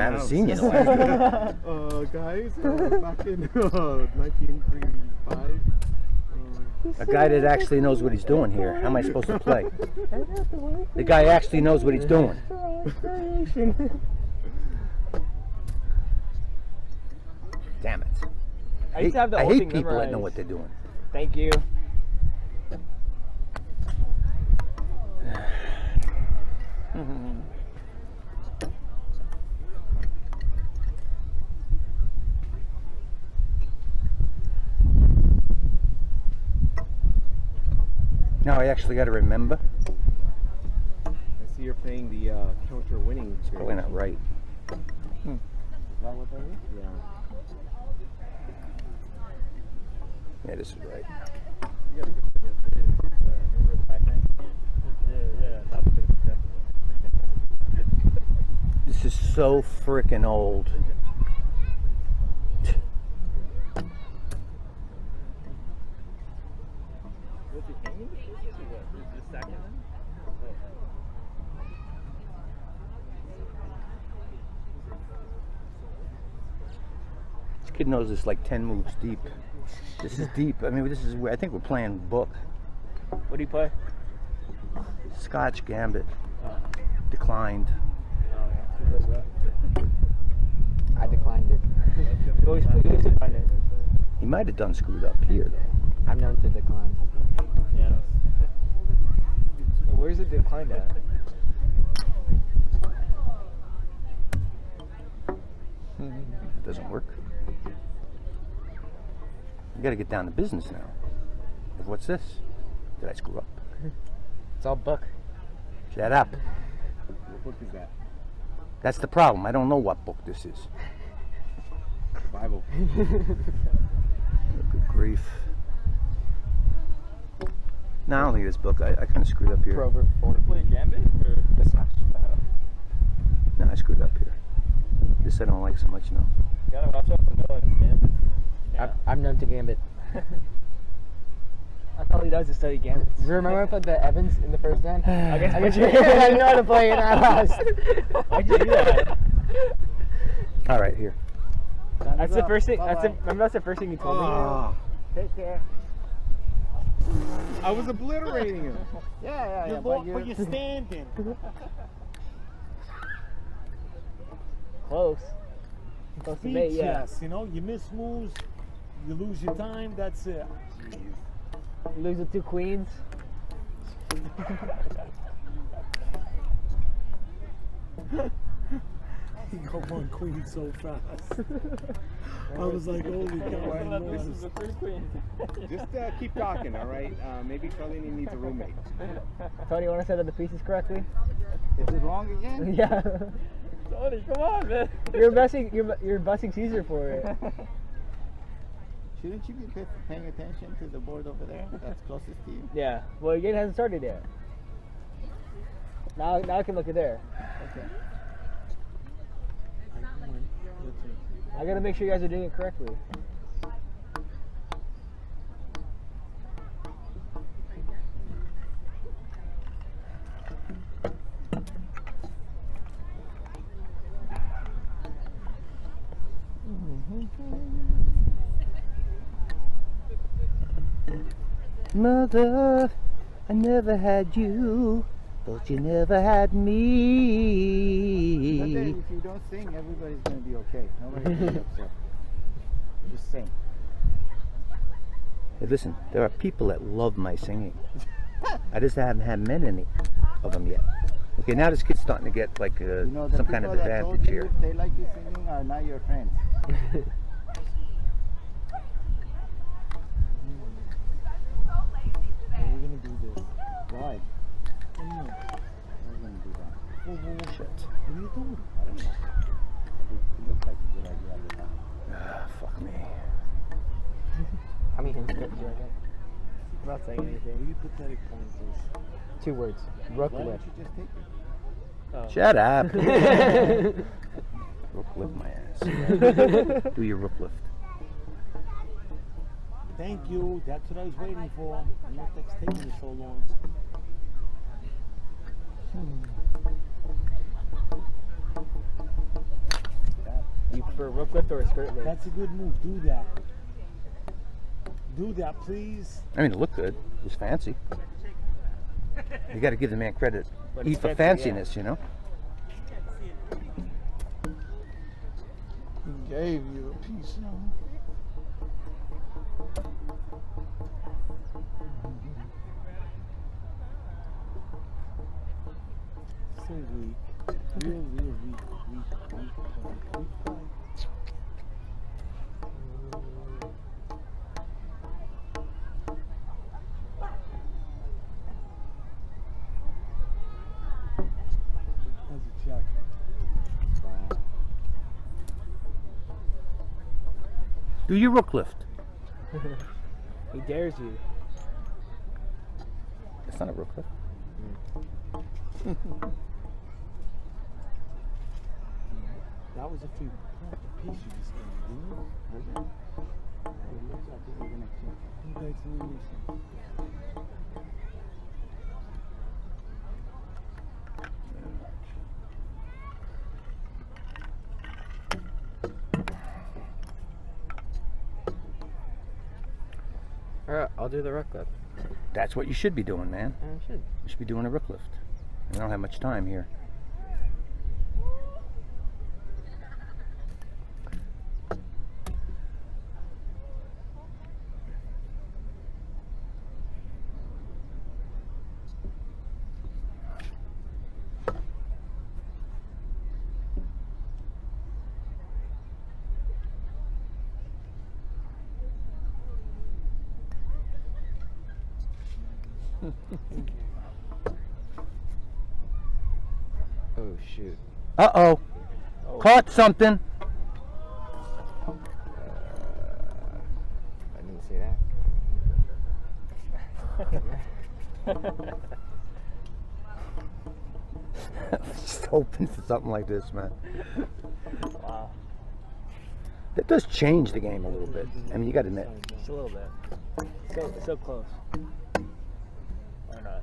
I haven't seen you in a while. Guys, back in 1935. A guy that actually knows what he's doing here. How am I supposed to play? The guy actually knows what he's doing. Damn it. I used to have the I whole hate thing people that memorized. know what they're doing. Thank you. Now I actually got to remember. I see you're playing the counter winning. It's probably not right. Is that what that is? Yeah. Yeah, this is right. You gotta get remember the back nine? Yeah, that's good. This is so freaking old. Was it hanging the pieces or what? Is this stacking them? This kid knows this like 10 moves deep. This is deep. I mean, this is where I think we're playing book. What do you play? Scotch Gambit. Declined. I declined it. You always decline it. He might have done screwed up here though. I'm known to decline. Yeah. Well, where's it declined at? It doesn't work. You gotta get down to business now. What's this? Did I screw up? It's all book. Shut up. What book is that? That's the problem. I don't know what book this is. Bible. Good grief. No, I don't think this book. I kind of screwed up here. Proverb 4. Play Gambit or The Scotch. No, I screwed up here. This I don't like so much now. gotta watch out for knowing Gambit. Yeah. I'm known to Gambit. That's all he does is study Gambit. Remember when I played the Evans in the first round? I guess I didn't know how to play it and I lost. Why'd you do that? All right, here. That's the first thing. Remember that's the first thing you told me. Take care. I was obliterating him. Yeah. But you're standing. Close. Close to me, yeah. Yes, you know, you miss moves, you lose your time, that's it. You lose with 2 queens. He got one queen so fast. I was like, holy cow. This is the 3rd queen. Just keep talking, all right? Maybe Charlene needs a roommate. Tony, you want to set up the pieces correctly? Is it wrong again? Yeah. Tony, come on, man. You're busting Caesar for it. Shouldn't you be paying attention to the board over there that's closest to you? Yeah. Well, your game hasn't started yet. Now I can look at there. Okay. I gotta make sure you guys are doing it correctly. Mother, I never had you, but you never had But then me. if you don't sing, everybody's going to be okay. Nobody's going to be upset. Just sing. Hey, listen, there are people that love my singing. I just haven't had many of them yet. Okay, now this kid's starting to get like You know, the some kind of people that told advantage you here. they like you singing are not your friends. We're going to do this. Why? What do you mean? We're going to do that. Whoa. Shit. What are you doing? I don't know. It looks like a good idea at the time. Ah, fuck me. How many hints did you write that? I'm not saying What anything. are you pathetic pointers? 2 words. Rook Why lip. don't you just take it? Oh. Shut up. Rook lift my ass. Do your rook lift. Thank you. That's what I was waiting for. I know that's taking you so long. flipped or a skirt there. That's a good move. Do that. Do that, please. I mean, it looked good. It was fancy. You got to give the man credit. But Eat it's for fancy, fanciness, you know? He gave you a piece of him. So weak. Real weak play. That's a check. Do your rook lift. He dares you. It's not a rook lift. That was a few piece you just gave, didn't it? It looks like it was gonna kill. You guys didn't listen. Alright, I'll do the rook lift. That's what you should be doing, man. I should. You should be doing a rook lift. We don't have much time here. Oh shoot. Uh-oh. Caught something. I didn't see that. Just hoping for something like this, man. Wow. That does change the game a little bit. I mean, you got to admit. Just a little bit. So close. Or not.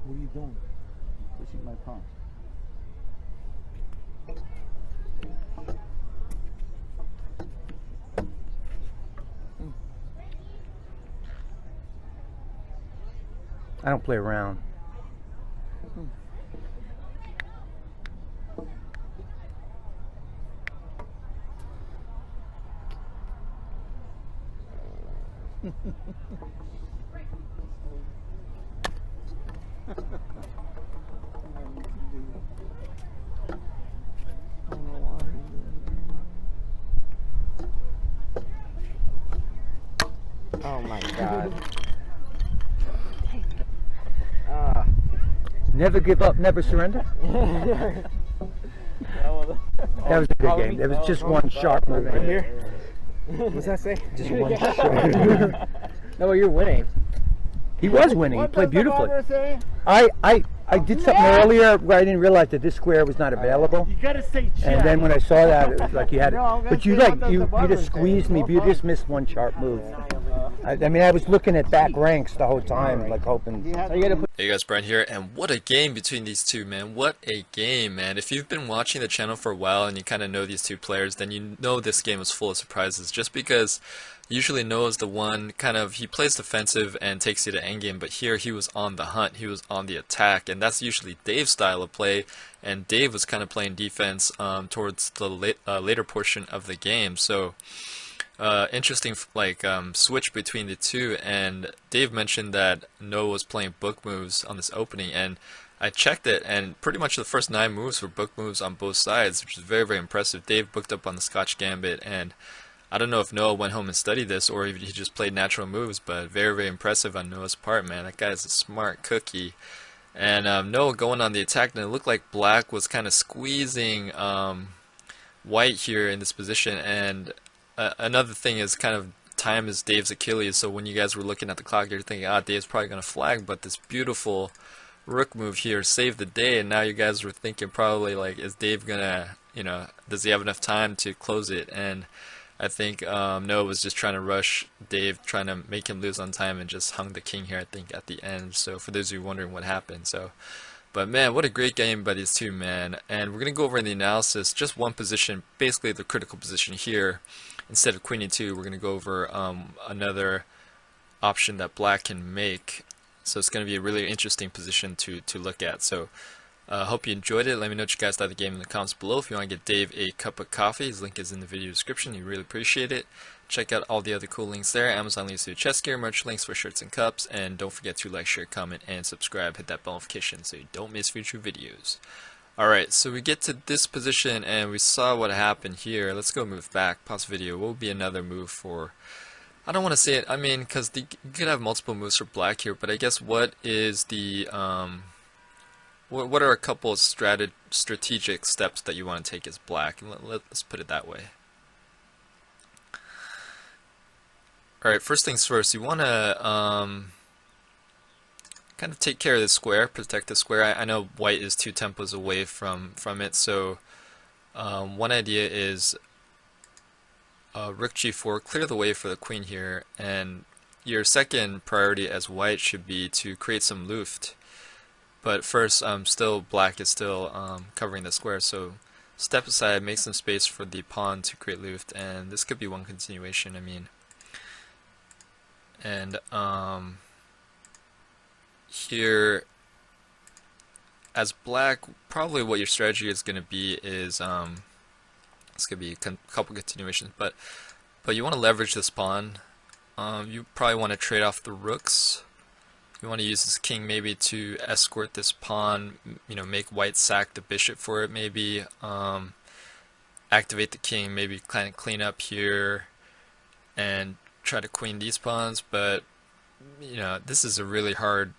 What are you doing? Pushing my pawn. I don't play around. Oh my god. Never give up, never surrender. That was a good game. There was just one sharp move. Right here. What's that say? Just one sharp. No, you're winning. He was winning. He What played does the beautifully. barber say? I did something earlier where I didn't realize that this square was not available. You gotta say check. And then when I saw that, it was like you had it. No, I'm gonna But you say what does the you barber just say? squeezed me. You just missed one sharp move. I mean, I was looking at back ranks the whole time, like hoping. He had So you gotta put Hey guys, Brian here, and what a game between these two, man. What a game, man. If you've been watching the channel for a while and you kind of know these two players, then you know this game is full of surprises, just because usually Noah's the one he plays defensive and takes you to endgame, but here he was on the hunt, he was on the attack, and that's usually Dave's style of play, and Dave was kind of playing defense towards the later portion of the game. So interesting switch between the two. And Dave mentioned that Noah was playing book moves on this opening, and I checked it, and pretty much the first 9 moves were book moves on both sides, which is very, very impressive. Dave booked up on the Scotch Gambit, and I don't know if Noah went home and studied this or if he just played natural moves, but very, very impressive on Noah's part, man. That guy's a smart cookie. And Noah going on the attack, and it looked like black was kind of squeezing white here in this position. And another thing is kind of time is Dave's Achilles, so when you guys were looking at the clock, you're thinking, Dave's probably going to flag, but this beautiful rook move here saved the day, and now you guys were thinking probably like, is Dave going to, does he have enough time to close it? And I think Noah was just trying to rush Dave, trying to make him lose on time, and just hung the king here, I think, at the end. So for those of you wondering what happened, but man, what a great game by these two, man. And we're gonna go over in the analysis just one position, basically the critical position here. Instead of queen e2, we're gonna go over another option that black can make. So it's gonna be a really interesting position to look at. So hope you enjoyed it. Let me know what you guys thought of the game in the comments below. If you want to get Dave a cup of coffee, his link is in the video description. You really appreciate it. Check out all the other cool links there. Amazon links to chess gear, merch links for shirts and cups, and don't forget to like, share, comment, and subscribe. Hit that bell notification so you don't miss future videos. Alright, so we get to this position and we saw what happened here. Let's go move back, pause video. What would be another move for... I don't want to say it, I mean, because you could have multiple moves for black here, but I guess what is the... what are a couple of strategic steps that you want to take as black? Let's put it that way. Alright, first things first, you want to kind of take care of the square, protect the square. I know white is 2 tempos away from it, so one idea is rook g4, clear the way for the queen here, and your second priority as white should be to create some luft. But first, black is still covering the square, so step aside, make some space for the pawn to create luft, and this could be one continuation, I mean. And here, as black, probably what your strategy is going to be is, it's going to be a couple continuations, but you want to leverage this pawn. You probably want to trade off the rooks. You want to use this king maybe to escort this pawn, you know, make white sack the bishop for it maybe, activate the king, maybe kind of clean up here, and try to queen these pawns. But you know, this is a really hard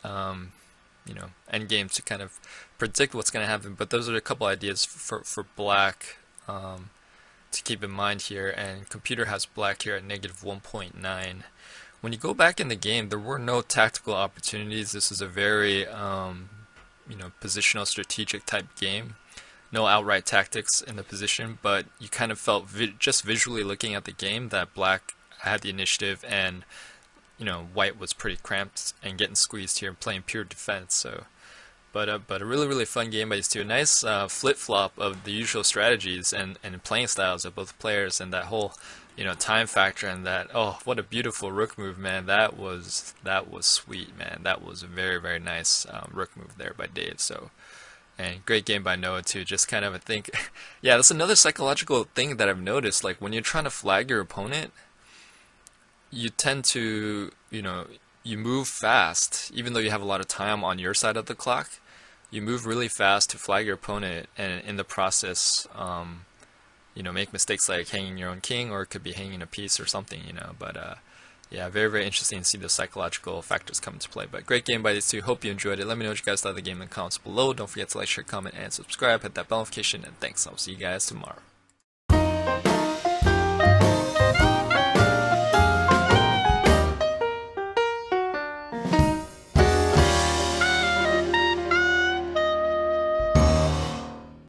you know, end game to kind of predict what's going to happen. But those are a couple ideas for black to keep in mind here. And computer has black here at -1.9. When you go back in the game, there were no tactical opportunities. This is a very you know, positional, strategic type game. No outright tactics in the position, but you kind of felt just visually looking at the game that black had the initiative, and you know, white was pretty cramped and getting squeezed here and playing pure defense. So, but a really fun game by these two. A nice flip flop of the usual strategies and playing styles of both players, and that whole, you know, time factor, and that, oh, what a beautiful rook move, man. That was sweet, man. That was a very nice rook move there by Dave. So. And great game by Noah too. Just kind of, I think, yeah, that's another psychological thing that I've noticed. Like when you're trying to flag your opponent, you tend to, you know, you move fast, even though you have a lot of time on your side of the clock. You move really fast to flag your opponent, and in the process, you know, make mistakes like hanging your own king, or it could be hanging a piece or something, you know. But yeah, very interesting to see the psychological factors come into play. But great game by these two. Hope you enjoyed it. Let me know what you guys thought of the game in the comments below. Don't forget to like, share, comment, and subscribe. Hit that bell notification, and thanks. I'll see you guys tomorrow.